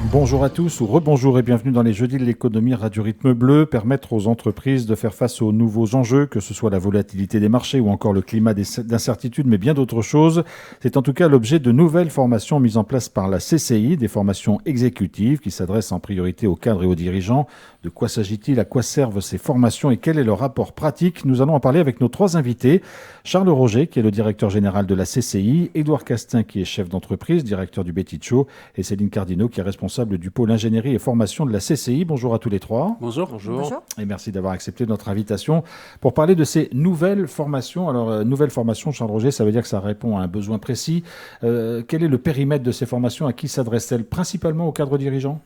Bonjour à tous ou rebonjour et bienvenue dans les Jeudis de l'économie Radio Rythme Bleu. Permettre aux entreprises de faire face aux nouveaux enjeux, que ce soit la volatilité des marchés ou encore le climat d'incertitude, mais bien d'autres choses. C'est en tout cas l'objet de nouvelles formations mises en place par la CCI, des formations exécutives qui s'adressent en priorité aux cadres et aux dirigeants. De quoi s'agit-il? À quoi servent ces formations et quel est leur rapport pratique? Nous allons en parler avec nos trois invités. Charles Roger, qui est le directeur général de la CCI, Édouard Castin, qui est chef d'entreprise, directeur du Betticho, et Céline Cardinot, qui est responsable du pôle ingénierie et formation de la CCI. Bonjour à tous les trois. Bonjour. Bonjour. Et merci d'avoir accepté notre invitation pour parler de ces nouvelles formations. Alors, nouvelles formations, Charles Roger, ça veut dire que ça répond à un besoin précis. Quel est le périmètre de ces formations? À qui s'adressent-elles? Principalement aux cadres dirigeants?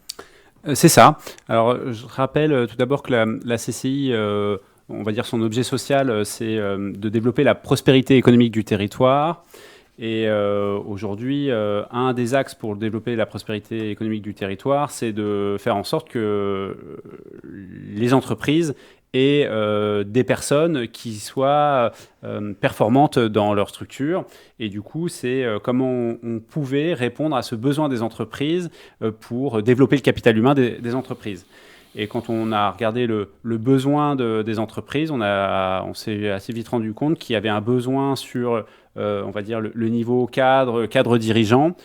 C'est ça. Alors, je rappelle tout d'abord que la CCI, on va dire son objet social, c'est de développer la prospérité économique du territoire. Et aujourd'hui, un des axes pour développer la prospérité économique du territoire, c'est de faire en sorte que les entreprises aient des personnes qui soient performantes dans leur structure. Et du coup, c'est comment on pouvait répondre à ce besoin des entreprises pour développer le capital humain des entreprises. Et quand on a regardé le besoin des entreprises, on s'est assez vite rendu compte qu'il y avait un besoin sur, on va dire, le niveau cadre dirigeant,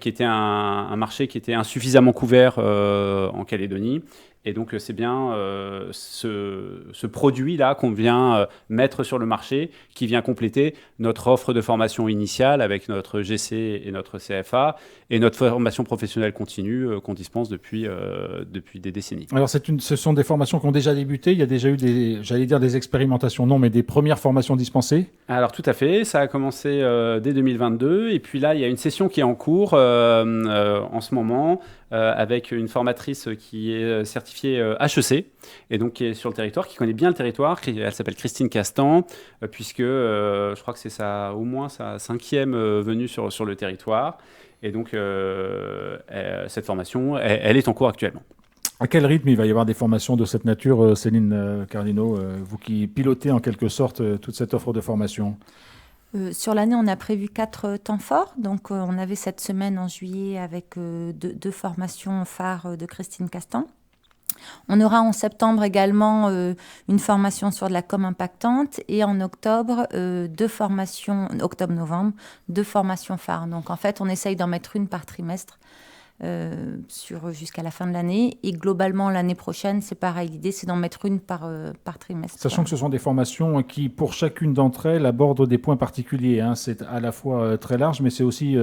qui était un marché qui était insuffisamment couvert en Calédonie. Et donc, c'est bien ce produit-là qu'on vient mettre sur le marché, qui vient compléter notre offre de formation initiale avec notre GC et notre CFA, et notre formation professionnelle continue qu'on dispense depuis des décennies. Alors, ce sont des formations qui ont déjà débuté. Il y a déjà eu des expérimentations, non, mais des premières formations dispensées? Alors, tout à fait. Ça a commencé dès 2022. Et puis là, il y a une session qui est en cours en ce moment, avec une formatrice qui est certifiée HEC, et donc qui est sur le territoire, qui connaît bien le territoire. Elle s'appelle Christine Castan, puisque je crois que c'est au moins sa 5e venue sur le territoire. Et donc, cette formation, elle est en cours actuellement. À quel rythme il va y avoir des formations de cette nature, Céline Cardinot, vous qui pilotez en quelque sorte toute cette offre de formation? Sur l'année, on a prévu 4 temps forts. Donc, on avait cette semaine en juillet avec deux formations phares de Christine Castan. On aura en septembre également une formation sur de la com impactante, et en octobre, octobre-novembre, 2 formations phares. Donc, en fait, on essaye d'en mettre une par trimestre jusqu'à la fin de l'année. Et globalement, l'année prochaine, c'est pareil. L'idée, c'est d'en mettre une par trimestre. Sachant que ce sont des formations qui, pour chacune d'entre elles, abordent des points particuliers. C'est à la fois très large, mais c'est aussi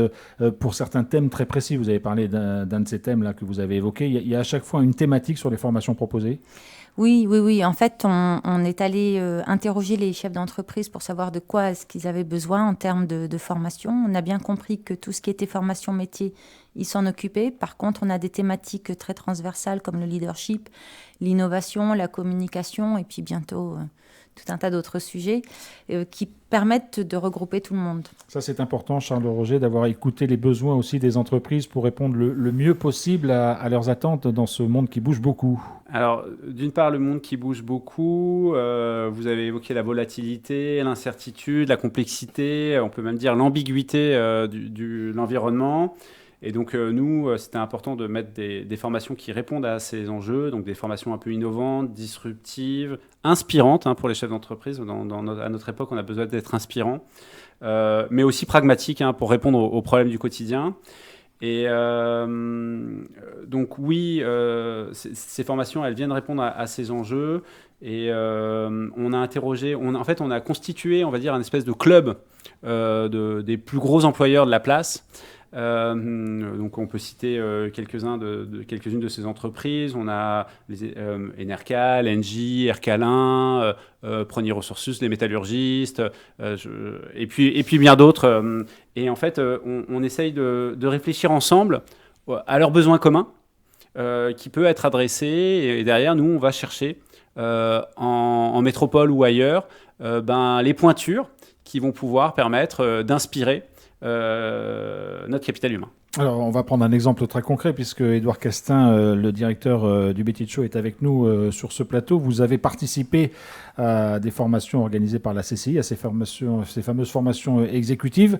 pour certains thèmes très précis. Vous avez parlé d'un de ces thèmes-là que vous avez évoqué. Il y a à chaque fois une thématique sur les formations proposées? Oui. En fait, on est allé interroger les chefs d'entreprise pour savoir de quoi est-ce qu'ils avaient besoin en termes de formation. On a bien compris que tout ce qui était formation métier, ils s'en occupaient. Par contre, on a des thématiques très transversales comme le leadership, l'innovation, la communication, et puis bientôt tout un tas d'autres sujets qui permettent de regrouper tout le monde. Ça, c'est important, Charles Roger, d'avoir écouté les besoins aussi des entreprises pour répondre le mieux possible à leurs attentes dans ce monde qui bouge beaucoup. Alors, d'une part, le monde qui bouge beaucoup. Vous avez évoqué la volatilité, l'incertitude, la complexité, on peut même dire l'ambiguïté de l'environnement. Et donc, nous, c'était important de mettre des formations qui répondent à ces enjeux, donc des formations un peu innovantes, disruptives, inspirantes pour les chefs d'entreprise. À notre époque, on a besoin d'être inspirants, mais aussi pragmatiques pour répondre aux problèmes du quotidien. Et donc, oui, ces formations, elles viennent répondre à ces enjeux. Et on a interrogé, on a constitué, on va dire, un espèce de club des plus gros employeurs de la place. Donc on peut citer quelques-unes de ces entreprises. On a Enercal, Engie, Ercalin, Prony Resources, les métallurgistes, et puis bien d'autres. Et en fait, on essaye de réfléchir ensemble à leurs besoins communs qui peut être adressé. Et derrière, nous, on va chercher en métropole ou ailleurs les pointures qui vont pouvoir permettre d'inspirer notre capital humain. Alors, on va prendre un exemple très concret, puisque Édouard Castin, le directeur du Betticho, est avec nous sur ce plateau. Vous avez participé à des formations organisées par la CCI, à ces fameuses formations exécutives.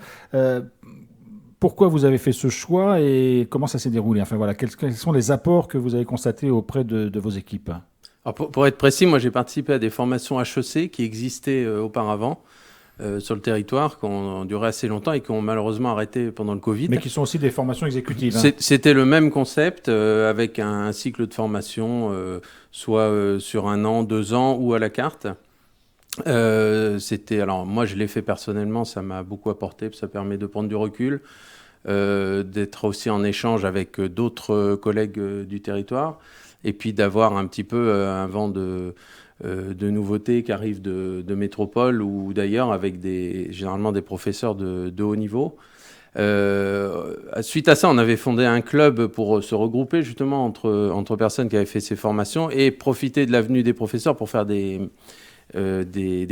Pourquoi vous avez fait ce choix et comment ça s'est déroulé? Enfin voilà, quels sont les apports que vous avez constatés auprès de vos équipes? Alors pour être précis, moi j'ai participé à des formations HEC qui existaient auparavant sur le territoire, qui ont duré assez longtemps et qui ont malheureusement arrêté pendant le Covid. Mais qui sont aussi des formations exécutives. C'était le même concept avec un cycle de formation, soit sur 1 an, 2 ans ou à la carte. Alors moi je l'ai fait personnellement, ça m'a beaucoup apporté, ça permet de prendre du recul, d'être aussi en échange avec d'autres collègues du territoire et puis d'avoir un petit peu un vent de nouveautés qui arrivent de métropole ou d'ailleurs avec généralement des professeurs de haut niveau. Suite à ça, on avait fondé un club pour se regrouper justement entre personnes qui avaient fait ces formations et profiter de l'avenue des professeurs pour faire des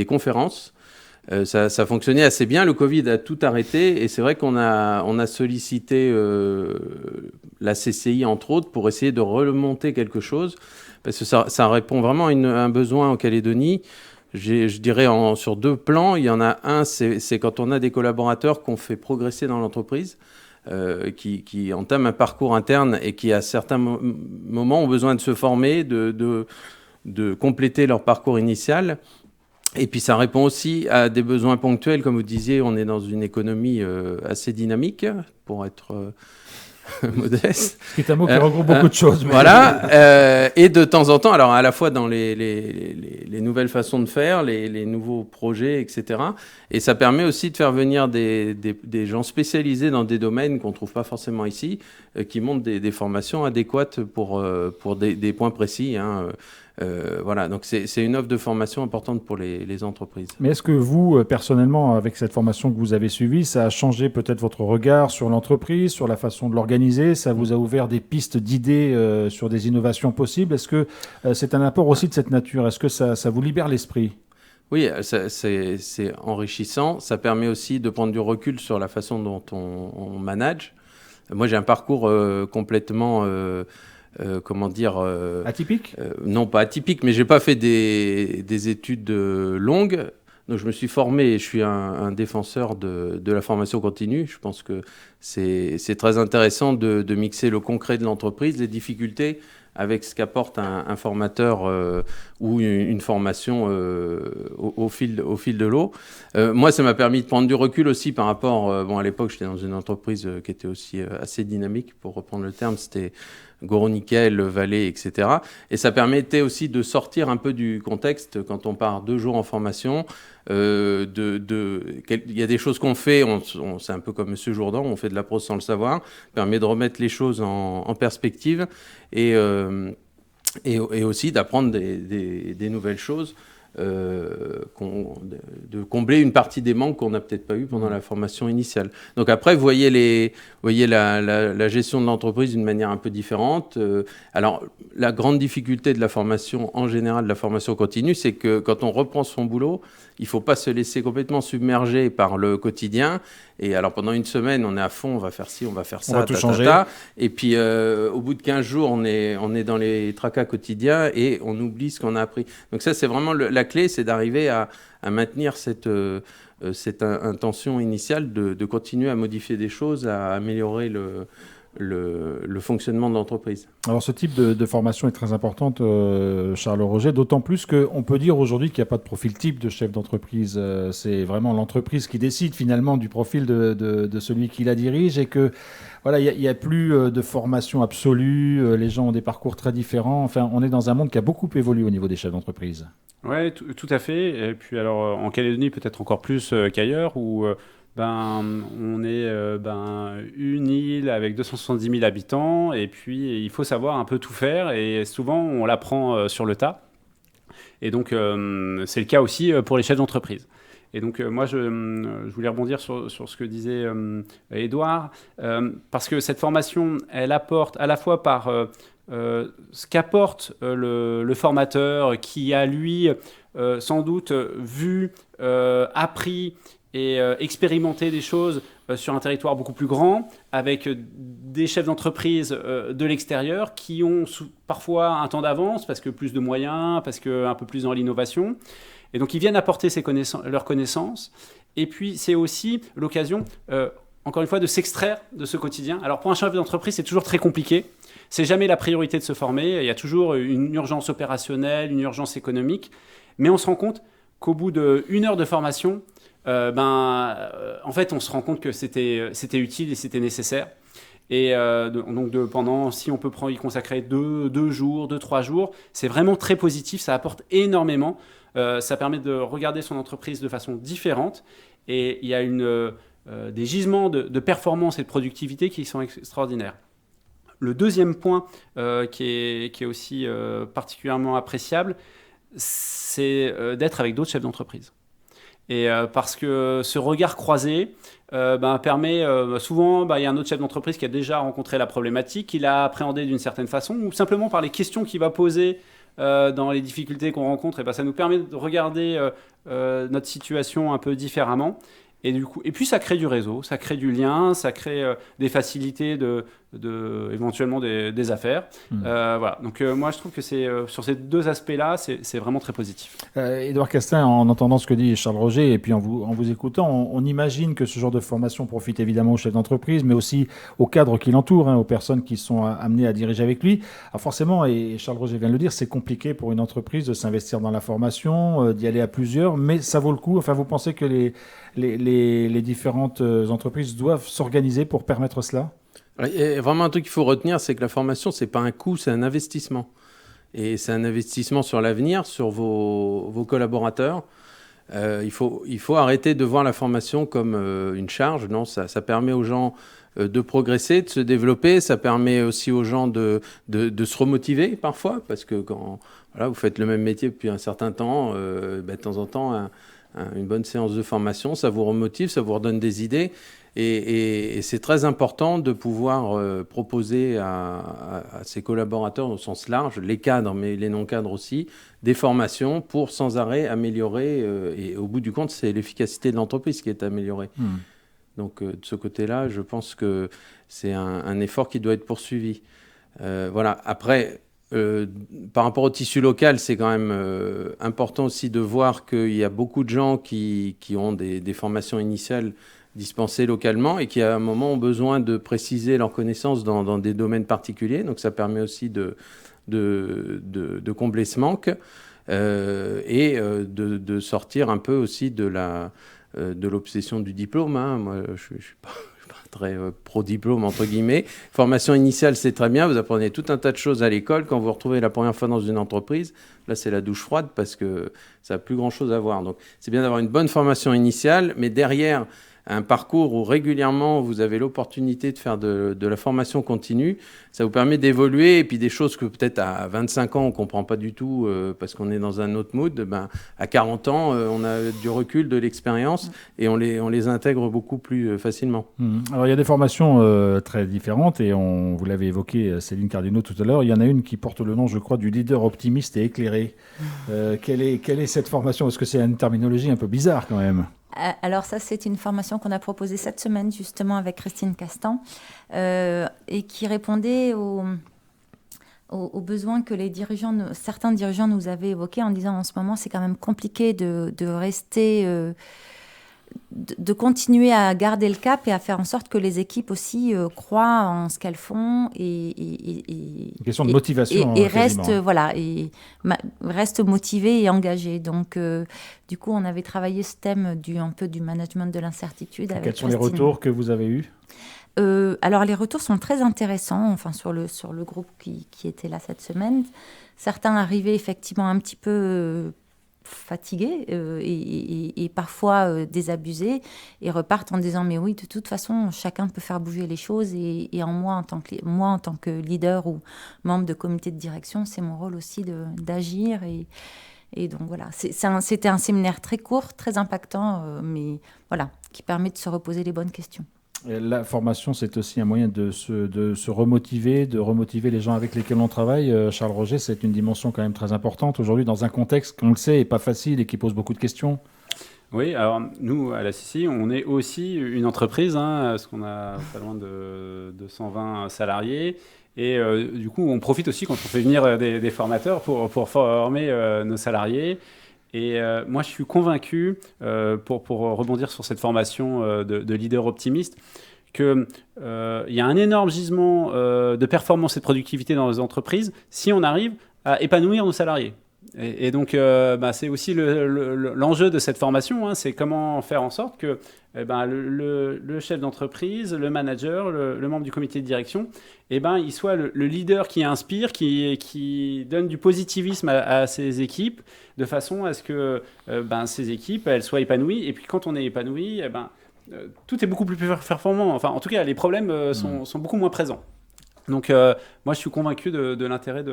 conférences. Ça fonctionnait assez bien. Le Covid a tout arrêté et c'est vrai qu'on a sollicité la CCI entre autres pour essayer de remonter quelque chose parce que ça répond vraiment à un besoin en Calédonie. Je dirais sur 2 plans. Il y en a un, c'est quand on a des collaborateurs qu'on fait progresser dans l'entreprise, qui entament un parcours interne et qui à certains moments ont besoin de se former, de compléter leur parcours initial. Et puis ça répond aussi à des besoins ponctuels. Comme vous disiez, on est dans une économie assez dynamique, pour être modeste. Ce qui est un mot qui regroupe beaucoup de choses. Mais... Voilà. Et de temps en temps, alors à la fois dans les nouvelles façons de faire, les nouveaux projets, etc. Et ça permet aussi de faire venir des gens spécialisés dans des domaines qu'on ne trouve pas forcément ici, qui montent des formations adéquates pour des points précis, hein. Voilà, donc c'est une offre de formation importante pour les entreprises. Mais est-ce que vous, personnellement, avec cette formation que vous avez suivie, ça a changé peut-être votre regard sur l'entreprise, sur la façon de l'organiser? Ça vous a ouvert des pistes d'idées sur des innovations possibles? Est-ce que c'est un apport aussi de cette nature? Est-ce que ça vous libère l'esprit? Oui, c'est enrichissant. Ça permet aussi de prendre du recul sur la façon dont on manage. Moi, j'ai un parcours complètement... atypique? Non, pas atypique, mais j'ai pas fait des études longues. Donc je me suis formé et je suis un défenseur de la formation continue. Je pense que c'est très intéressant de mixer le concret de l'entreprise, les difficultés, avec ce qu'apporte un formateur ou une formation au fil de l'eau. Moi, ça m'a permis de prendre du recul aussi par rapport... à l'époque, j'étais dans une entreprise qui était aussi assez dynamique, pour reprendre le terme. C'était Goro Nickel, Vallée, etc. Et ça permettait aussi de sortir un peu du contexte quand on part 2 jours en formation. Il y a des choses qu'on fait, c'est un peu comme Monsieur Jourdan, on fait de la prose sans le savoir, permet de remettre les choses en perspective et aussi d'apprendre des nouvelles choses, de combler une partie des manques qu'on n'a peut-être pas eu pendant la formation initiale. Donc après, vous voyez la gestion de l'entreprise d'une manière un peu différente. Alors, la grande difficulté de la formation, en général, de la formation continue, c'est que quand on reprend son boulot, il ne faut pas se laisser complètement submerger par le quotidien. Et alors, pendant une semaine, on est à fond, on va faire ci, on va faire ça, on va tout changer. Et puis, au bout de 15 jours, on est dans les tracas quotidiens et on oublie ce qu'on a appris. Donc ça, c'est vraiment la clé, c'est d'arriver à maintenir cette intention initiale de continuer à modifier des choses, à améliorer le fonctionnement de l'entreprise. Alors ce type de formation est très importante, Charles Roger, d'autant plus qu'on peut dire aujourd'hui qu'il n'y a pas de profil type de chef d'entreprise. C'est vraiment l'entreprise qui décide finalement du profil de celui qui la dirige et que voilà, il n'y a plus de formation absolue, les gens ont des parcours très différents. Enfin, on est dans un monde qui a beaucoup évolué au niveau des chefs d'entreprise. Oui, tout à fait. Et puis alors en Calédonie peut-être encore plus qu'ailleurs où... on est une île avec 270 000 habitants et puis il faut savoir un peu tout faire et souvent on l'apprend sur le tas. Et donc c'est le cas aussi pour les chefs d'entreprise. Et donc moi je voulais rebondir sur ce que disait Édouard parce que cette formation elle apporte à la fois par ce qu'apporte le formateur qui a lui sans doute vu, appris et expérimenter des choses sur un territoire beaucoup plus grand, avec des chefs d'entreprise de l'extérieur qui ont parfois un temps d'avance, parce que plus de moyens, parce qu'un peu plus dans l'innovation. Et donc, ils viennent apporter leurs connaissances. Et puis, c'est aussi l'occasion, encore une fois, de s'extraire de ce quotidien. Alors pour un chef d'entreprise, c'est toujours très compliqué. C'est jamais la priorité de se former. Il y a toujours une urgence opérationnelle, une urgence économique. Mais on se rend compte qu'au bout d'1 heure de formation, en fait, on se rend compte que c'était utile et c'était nécessaire. Et pendant, si on peut y consacrer 2 jours, 3 jours, c'est vraiment très positif, ça apporte énormément. Ça permet de regarder son entreprise de façon différente. Et il y a des gisements de performance et de productivité qui sont extraordinaires. Le deuxième point qui est aussi particulièrement appréciable, c'est d'être avec d'autres chefs d'entreprise. Et parce que ce regard croisé permet souvent, il y a un autre chef d'entreprise qui a déjà rencontré la problématique, qui l'a appréhendée d'une certaine façon, ou simplement par les questions qu'il va poser dans les difficultés qu'on rencontre, et ça nous permet de regarder notre situation un peu différemment. Et puis ça crée du réseau, ça crée du lien, ça crée des facilités éventuellement des affaires. Voilà. Donc moi je trouve que sur ces 2 aspects-là, c'est vraiment très positif. Édouard Castin, en entendant ce que dit Charles Roger et puis en vous écoutant, on imagine que ce genre de formation profite évidemment aux chefs d'entreprise, mais aussi aux cadres qui l'entourent, aux personnes qui sont amenées à diriger avec lui. Alors forcément, et Charles Roger vient de le dire, c'est compliqué pour une entreprise de s'investir dans la formation, d'y aller à plusieurs, mais ça vaut le coup. Enfin, vous pensez que les différentes entreprises doivent s'organiser pour permettre cela ? Il y a vraiment un truc qu'il faut retenir, c'est que la formation, c'est pas un coût, c'est un investissement. Et c'est un investissement sur l'avenir, sur vos collaborateurs. Il faut arrêter de voir la formation comme une charge. Non, ça permet aux gens de progresser, de se développer. Ça permet aussi aux gens de se remotiver parfois, parce que quand vous faites le même métier depuis un certain temps, de temps en temps, une bonne séance de formation, ça vous remotive, ça vous redonne des idées. Et c'est très important de pouvoir proposer à ses collaborateurs au sens large, les cadres, mais les non-cadres aussi, des formations pour sans arrêt améliorer. Et au bout du compte, c'est l'efficacité de l'entreprise qui est améliorée. Donc de ce côté-là, je pense que c'est un effort qui doit être poursuivi. Voilà. Après, par rapport au tissu local, c'est quand même important aussi de voir qu'il y a beaucoup de gens qui ont des formations initiales dispensées localement et qui à un moment ont besoin de préciser leurs connaissances dans des domaines particuliers. Donc ça permet aussi de combler ce manque et de sortir un peu aussi de l'obsession du diplôme. Moi, je ne suis pas très pro-diplôme, entre guillemets. Formation initiale, c'est très bien. Vous apprenez tout un tas de choses à l'école. Quand vous vous retrouvez la première fois dans une entreprise, là, c'est la douche froide parce que ça n'a plus grand-chose à voir. Donc, c'est bien d'avoir une bonne formation initiale, mais derrière, un parcours où régulièrement vous avez l'opportunité de faire de la formation continue, ça vous permet d'évoluer et puis des choses que peut-être à 25 ans on ne comprend pas du tout parce qu'on est dans un autre mood, à 40 ans on a du recul, de l'expérience et on les intègre beaucoup plus facilement. Alors il y a des formations très différentes et vous l'avez évoqué Céline Cardinaux tout à l'heure, il y en a une qui porte le nom je crois du leader optimiste et éclairé. Quelle est cette formation ? Est-ce que c'est une terminologie un peu bizarre quand même ? Alors ça, c'est une formation qu'on a proposée cette semaine justement avec Christine Castan et qui répondait aux besoins que certains dirigeants nous avaient évoqués en disant en ce moment c'est quand même compliqué de rester, de continuer à garder le cap et à faire en sorte que les équipes aussi croient en ce qu'elles font et une question de motivation et restent motivées et engagées. Donc du coup on avait travaillé ce thème un peu du management de l'incertitude. Quels sont les retours que vous avez eus ? Alors les retours sont très intéressants, sur le groupe qui était là cette semaine. Certains arrivaient effectivement un petit peu fatigués et parfois désabusés et repartent en disant mais oui, de toute façon chacun peut faire bouger les choses et moi en tant que leader ou membre de comité de direction, c'est mon rôle aussi d'agir et donc voilà, c'était un séminaire très court, très impactant, mais voilà, qui permet de se reposer les bonnes questions. Et la formation, c'est aussi un moyen de se remotiver, de remotiver les gens avec lesquels on travaille. Charles Roger, c'est une dimension quand même très importante aujourd'hui dans un contexte qu'on le sait, n'est pas facile et qui pose beaucoup de questions. Oui, alors nous, à la CCI, on est aussi une entreprise, parce qu'on a pas loin de 220 salariés. Et du coup, on profite aussi quand on fait venir des formateurs pour former nos salariés. Et moi, je suis convaincu, pour rebondir sur cette formation de leader optimiste, qu'il y a un énorme gisement de performance et de productivité dans les entreprises si on arrive à épanouir nos salariés. Et donc, c'est aussi l'enjeu de cette formation, hein, c'est comment faire en sorte que le chef d'entreprise, le manager, le membre du comité de direction, il soit le leader qui inspire, qui donne du positivisme à ses équipes, de façon à ce que ces équipes elles soient épanouies. Et puis quand on est épanoui, tout est beaucoup plus performant. Enfin, en tout cas, les problèmes sont beaucoup moins présents. Donc, moi, je suis convaincu de l'intérêt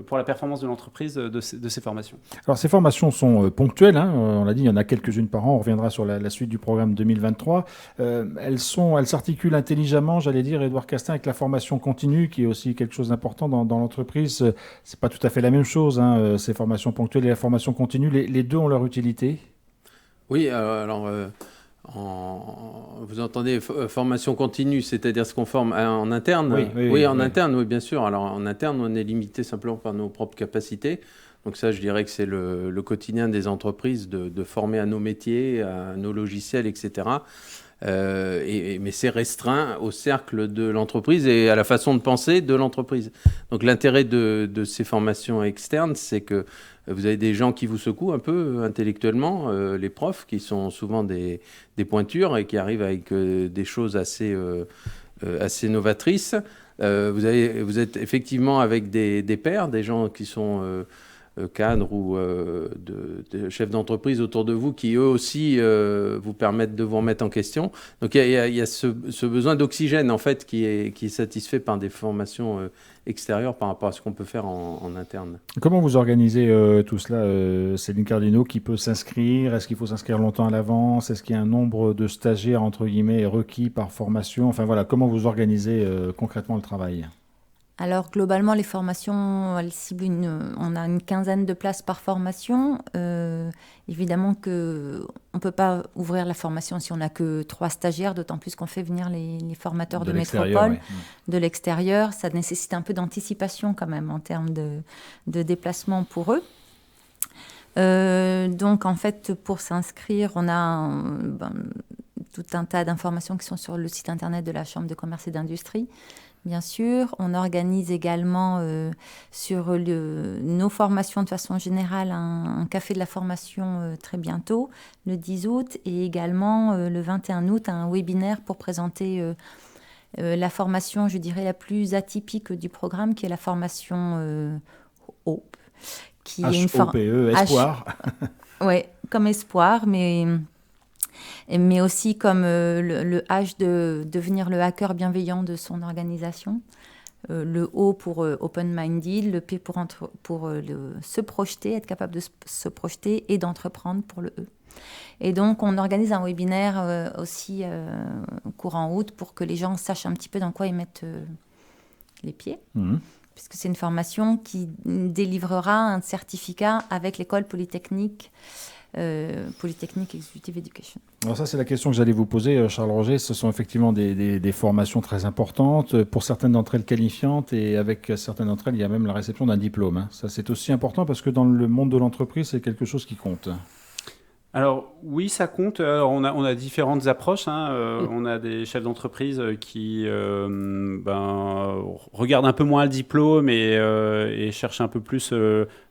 pour la performance de l'entreprise de ces formations. Alors, ces formations sont ponctuelles. Hein, on l'a dit, il y en a quelques-unes par an. On reviendra sur la suite du programme 2023. Elles s'articulent intelligemment, j'allais dire, Édouard Castin, avec la formation continue, qui est aussi quelque chose d'important dans l'entreprise. C'est pas tout à fait la même chose, hein, ces formations ponctuelles et la formation continue. Les deux ont leur utilité. Oui, vous entendez formation continue, c'est-à-dire ce qu'on forme en interne. Oui, en interne, oui, bien sûr. Alors en interne, on est limité simplement par nos propres capacités. Donc ça, je dirais que c'est le quotidien des entreprises de former à nos métiers, à nos logiciels, etc. Mais c'est restreint au cercle de l'entreprise et à la façon de penser de l'entreprise. Donc l'intérêt de ces formations externes, c'est que vous avez des gens qui vous secouent un peu intellectuellement, les profs, qui sont souvent des pointures et qui arrivent avec des choses assez novatrices. Vous êtes effectivement avec des pairs, des gens qui sont cadres ou de chefs d'entreprise autour de vous qui eux aussi vous permettent de vous remettre en question. Donc il y a ce besoin d'oxygène en fait qui est satisfait par des formations extérieures par rapport à ce qu'on peut faire en interne. Comment vous organisez tout cela, Céline Cardinaux, qui peut s'inscrire? Est-ce qu'il faut s'inscrire longtemps à l'avance? Est-ce qu'il y a un nombre de stagiaires entre guillemets requis par formation? Enfin voilà, comment vous organisez concrètement le travail? Alors, globalement, les formations, elles ciblent on a une quinzaine de places par formation. Évidemment qu'on ne peut pas ouvrir la formation si on n'a que 3 stagiaires, d'autant plus qu'on fait venir les formateurs de métropole, de l'extérieur. Ça nécessite un peu d'anticipation quand même en termes de déplacement pour eux. Donc, en fait, pour s'inscrire, on a tout un tas d'informations qui sont sur le site internet de la Chambre de commerce et d'industrie. Bien sûr, on organise également sur nos formations de façon générale un café de la formation très bientôt, le 10 août, et également le 21 août, un webinaire pour présenter la formation, je dirais, la plus atypique du programme, qui est la formation HOPE. H-O-P-E, espoir. Oui, comme espoir, mais aussi comme le H de devenir le hacker bienveillant de son organisation, le O pour open-minded, le P pour se projeter, être capable de se projeter, et d'entreprendre pour le E. Et donc, on organise un webinaire aussi courant août pour que les gens sachent un petit peu dans quoi ils mettent les pieds. Puisque c'est une formation qui délivrera un certificat avec l'école Polytechnique Executive Education. Alors ça, c'est la question que j'allais vous poser, Charles Roger. Ce sont effectivement des formations très importantes, pour certaines d'entre elles qualifiantes, et avec certaines d'entre elles, il y a même la réception d'un diplôme. Hein. Ça, c'est aussi important parce que dans le monde de l'entreprise, c'est quelque chose qui compte. Alors oui, ça compte. On a différentes approches. On a des chefs d'entreprise qui regardent un peu moins le diplôme et cherchent un peu plus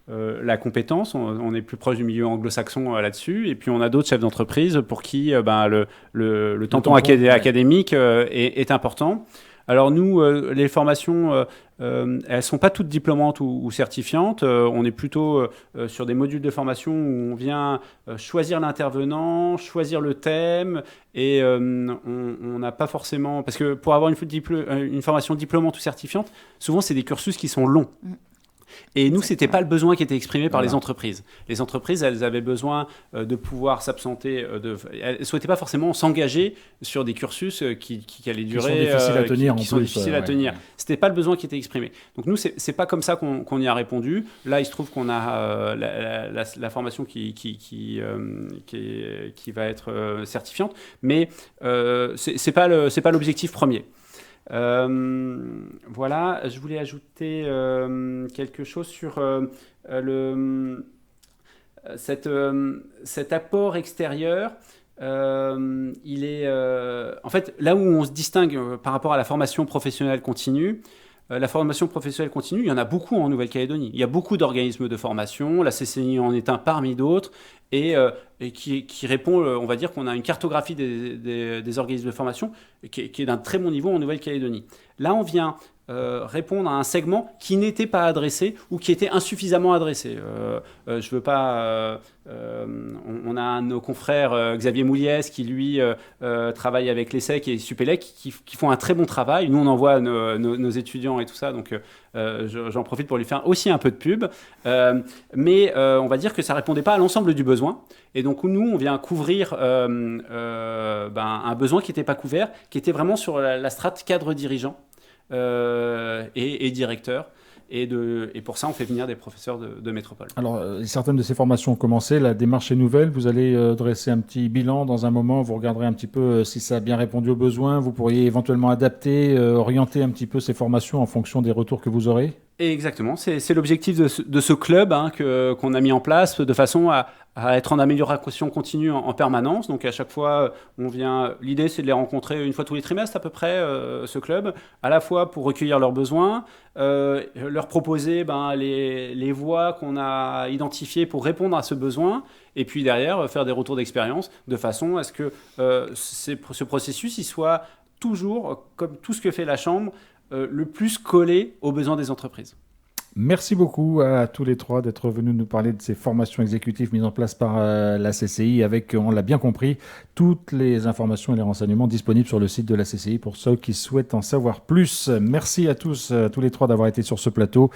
la compétence. On est plus proche du milieu anglo-saxon là-dessus. Et puis on a d'autres chefs d'entreprise pour qui le tampon académique est important. Alors nous, les formations, elles sont pas toutes diplômantes ou certifiantes. On est plutôt sur des modules de formation où on vient choisir l'intervenant, choisir le thème, et on n'a pas forcément... Parce que pour avoir une formation diplômante ou certifiante, souvent c'est des cursus qui sont longs. Et nous, ce n'était pas le besoin qui était exprimé par les entreprises. Les entreprises, elles avaient besoin de pouvoir s'absenter. Elles ne souhaitaient pas forcément s'engager sur des cursus qui allaient durer. Qui sont difficiles à tenir. Ce n'était pas le besoin qui était exprimé. Donc nous, ce n'est pas comme ça qu'on y a répondu. Là, il se trouve qu'on a la formation qui va être certifiante. Mais ce n'est pas l'objectif premier. Voilà, je voulais ajouter quelque chose sur cet apport extérieur. il est, en fait, là où on se distingue par rapport à la formation professionnelle continue, la formation professionnelle continue, il y en a beaucoup en Nouvelle-Calédonie. Il y a beaucoup d'organismes de formation, la CCI en est un parmi d'autres, et qui répond, on va dire qu'on a une cartographie des organismes de formation qui est d'un très bon niveau en Nouvelle-Calédonie. Là, on vient répondre à un segment qui n'était pas adressé ou qui était insuffisamment adressé. Je veux pas... on a un de nos confrères, Xavier Mouliès, qui lui travaille avec l'ESSEC et Supélec, qui font un très bon travail. Nous, on envoie nos étudiants et tout ça, donc j'en profite pour lui faire aussi un peu de pub. Mais on va dire que ça ne répondait pas à l'ensemble du besoin. Et donc, nous, on vient couvrir un besoin qui n'était pas couvert, qui était vraiment sur la strate cadre dirigeant. Et directeur. Et pour ça, on fait venir des professeurs de métropole. Alors, certaines de ces formations ont commencé. La démarche est nouvelle. Vous allez dresser un petit bilan dans un moment. Vous regarderez un petit peu si ça a bien répondu aux besoins. Vous pourriez éventuellement adapter, orienter un petit peu ces formations en fonction des retours que vous aurez. Et exactement. C'est l'objectif de ce club qu'on a mis en place de façon à être en amélioration continue en permanence. Donc à chaque fois, on vient. L'idée, c'est de les rencontrer une fois tous les trimestres à peu près, ce club, à la fois pour recueillir leurs besoins, leur proposer les voies qu'on a identifiées pour répondre à ce besoin, et puis derrière faire des retours d'expérience de façon à ce que ce processus il soit toujours, comme tout ce que fait la Chambre, le plus collé aux besoins des entreprises. Merci beaucoup à tous les trois d'être venus nous parler de ces formations exécutives mises en place par la CCI avec, on l'a bien compris, toutes les informations et les renseignements disponibles sur le site de la CCI pour ceux qui souhaitent en savoir plus. Merci à tous les trois d'avoir été sur ce plateau.